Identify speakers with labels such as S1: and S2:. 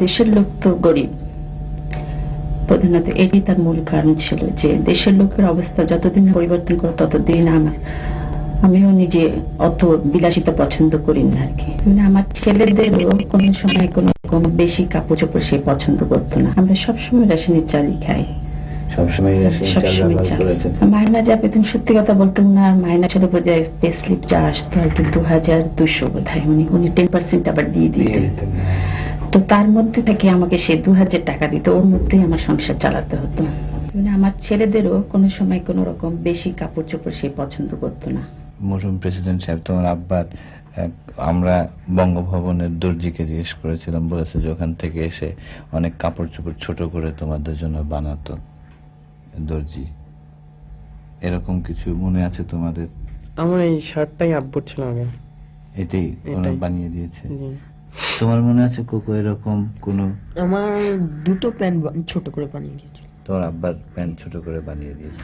S1: দেশের লোক তো গরিব, প্রধানত এটি তার মূল কারণ ছিল যে দেশের লোকের অবস্থা যতদিন পরিবর্তন করে ততদিন আমিও নিজে অত বিলাসিতা পছন্দ করি না আর কি। মানে আমার ছেলেদেরও কোনো সময় কোনো বেশি কাপড় চোপড় সে পছন্দ করতো না। আমরা সবসময় রেশনের চালই খাই,
S2: সবসময়
S1: মাইনা যা পেতেন, সত্যি কথা বলতে আর মাইনা ছিল বোধহয় পে স্লিপ যা আসতো আর কি 2200 বোধহয়, উনি 10% আবার দিয়ে দিতেন। তো তার মধ্যে থেকে আমাকে সে 2000 টাকা দিত, ওর মধ্যেই আমার সংসার চালাতে হতো। মানে আমার ছেলেদেরও কোনো সময় কোনো রকম বেশি কাপড় চোপড় সে পছন্দ করতো না।
S2: মরহুম প্রেসিডেন্ট সাহেব, তোমার আব্বার আমরা বঙ্গভবনের দর্জিকে জিজ্ঞেস করেছিলাম, বলেছে যে ওখান থেকে এসে অনেক কাপড় চোপড় ছোট করে তোমাদের জন্য বানাতো দর্জি। এরকম কিছু মনে আছে তোমাদের?
S3: আমার এই শার্টটাই আব্বুর ছিল আগে,
S2: এটাই ওরা বানিয়ে দিয়েছে। তোমার মনে আছে কোকো এরকম কোন?
S4: আমার দুটো প্যান্ট ছোট করে বানিয়ে দিয়েছিল।
S2: তোমার আব্বার প্যান্ট ছোট করে বানিয়ে দিয়েছে।